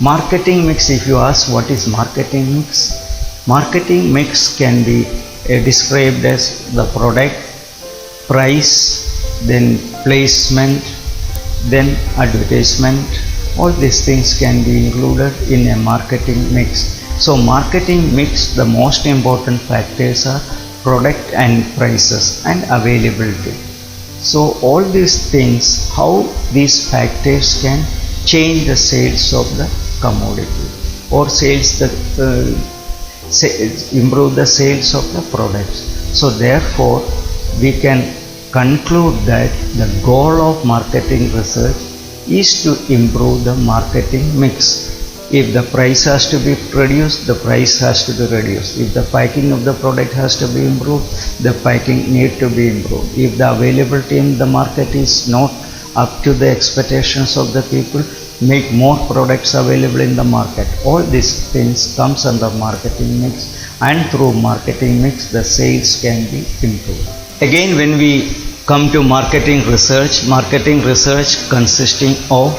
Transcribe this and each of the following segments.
Marketing mix, if you ask what is marketing mix, marketing mix can be described as the product, price, then placement, then advertisement. All these things can be included in a marketing mix. So marketing mix, the most important factors are product and prices and availability. So all these things, how these factors can change the sales of the commodity or improve the sales of the products. So therefore we can conclude that the goal of marketing research is to improve the marketing mix. If the price has to be reduced, the price has to be reduced. If the packing of the product has to be improved, the packing need to be improved. If the availability in the market is not up to the expectations of the people, make more products available in the market. All these things comes under marketing mix, and through marketing mix the sales can be improved. Again, when we come to marketing research consisting of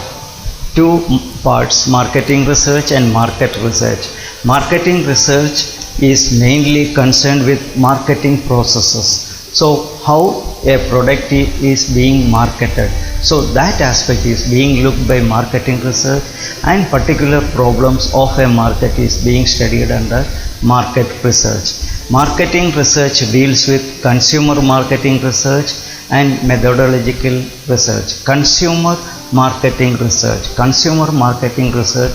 two parts, marketing research and market research. Marketing research is mainly concerned with marketing processes. So how a product is being marketed. So that aspect is being looked by marketing research, and particular problems of a market is being studied under market research. Marketing research deals with consumer marketing research and methodological research. Consumer marketing research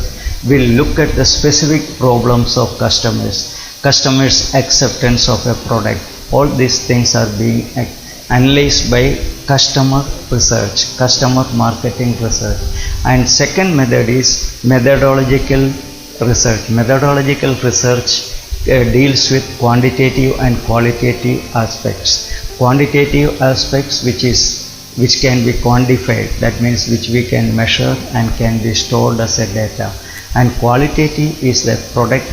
will look at the specific problems of customers' acceptance of a product. All these things are being analyzed by customer marketing research. And second method is methodological research. Methodological research deals with quantitative and qualitative aspects. Quantitative aspects which can be quantified, that means which we can measure and can be stored as a data. And qualitative is the product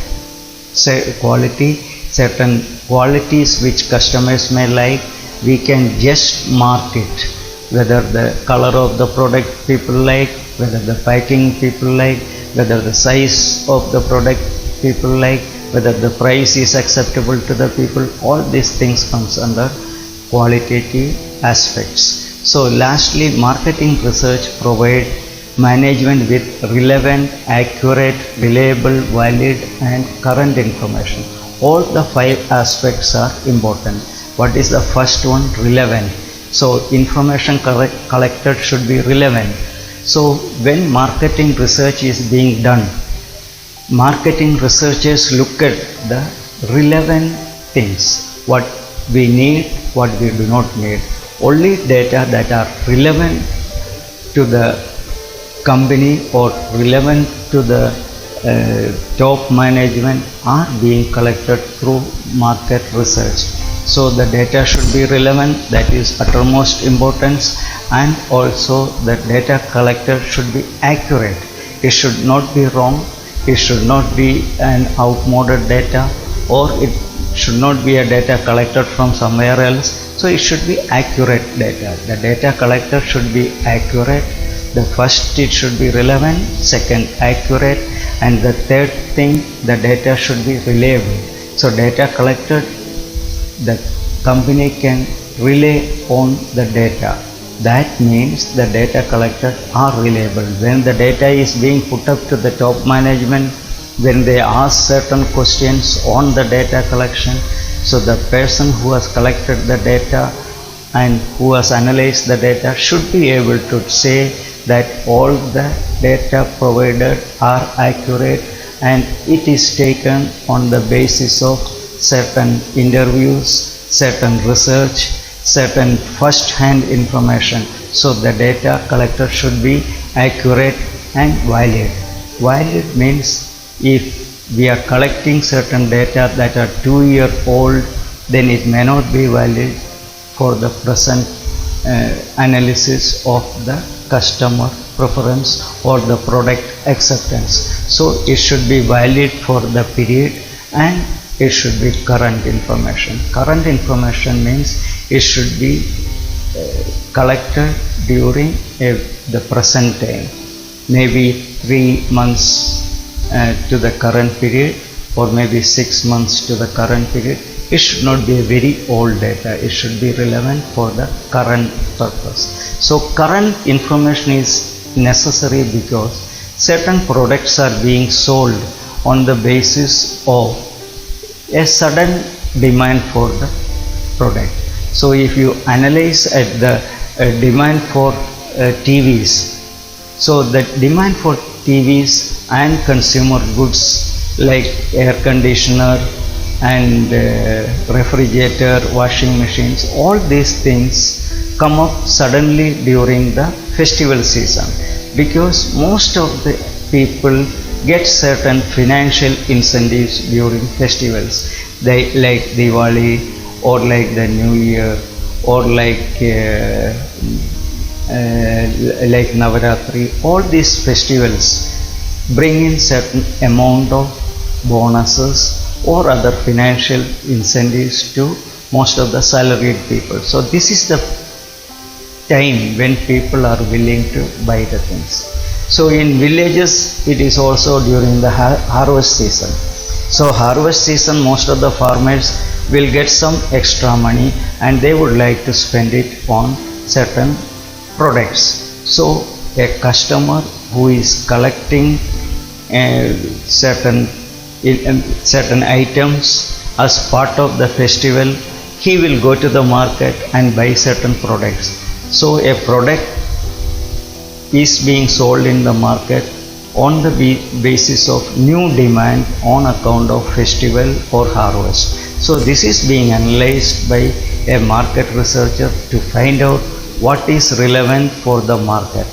quality, certain qualities which customers may like, we can just mark it, whether the color of the product people like, whether the packing people like, whether the size of the product people like, whether the price is acceptable to the people. All these things comes under qualitative aspects. So lastly, marketing research provides management with relevant, accurate, reliable, valid and current information. All the five aspects are important. What is the first one? Relevant. So information collected should be relevant. So when marketing research is being done, marketing researchers look at the relevant things, what we need, what we do not need. Only data that are relevant to the company or relevant to the top management are being collected through market research. So the data should be relevant, that is uttermost importance, and also the data collected should be accurate. It should not be wrong, it should not be an outmoded data, or it should not be a data collected from somewhere else. So it should be accurate data. The data collected should be accurate. The first, it should be relevant, second accurate, and the third thing, the data should be reliable. So data collected, the company can rely on the data. That means the data collected are reliable. When the data is being put up to the top management, when they ask certain questions on the data collection, so the person who has collected the data and who has analyzed the data should be able to say that all the data provided are accurate and it is taken on the basis of certain interviews, certain research, certain first-hand information. So the data collected should be accurate and valid. Valid means if we are collecting certain data that are 2-year-old, then it may not be valid for the present analysis of the customer preference or the product acceptance. So it should be valid for the period and it should be current information. Current information means it should be collected during the present time, maybe 3 months to the current period, or maybe 6 months to the current period. It should not be a very old data. It should be relevant for the current purpose. So current information is necessary because certain products are being sold on the basis of a sudden demand for the product. So if you analyze at the demand for TVs, so the demand for TVs and consumer goods like air conditioner and refrigerator, washing machines, all these things come up suddenly during the festival season, because most of the people get certain financial incentives during festivals, they like Diwali or like the New Year or like Navaratri. All these festivals bring in certain amount of bonuses or other financial incentives to most of the salaried people. So this is the time when people are willing to buy the things. So in villages it is also during the harvest season. So harvest season, most of the farmers will get some extra money and they would like to spend it on certain products. So a customer who is collecting certain items as part of the festival, he will go to the market and buy certain products. So a product is being sold in the market on the basis of new demand on account of festival or harvest. So this is being analyzed by a market researcher to find out what is relevant for the market,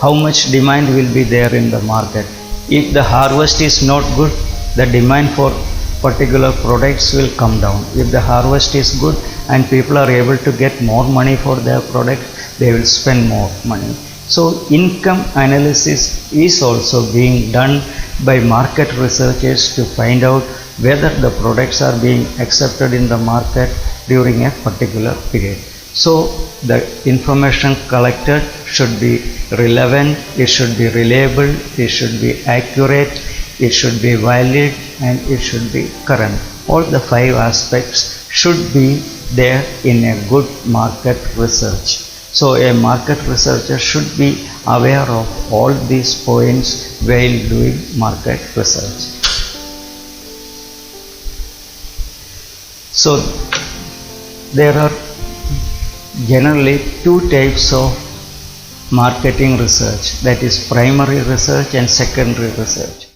how much demand will be there in the market. If the harvest is not good, the demand for particular products will come down. If the harvest is good and people are able to get more money for their product, they will spend more money. So income analysis is also being done by market researchers to find out whether the products are being accepted in the market during a particular period. So the information collected should be relevant, it should be reliable, it should be accurate, it should be valid, and it should be current. All the 5 aspects should be there in a good market research. So a market researcher should be aware of all these points while doing market research. So there are generally 2 types of marketing research, that is primary research and secondary research.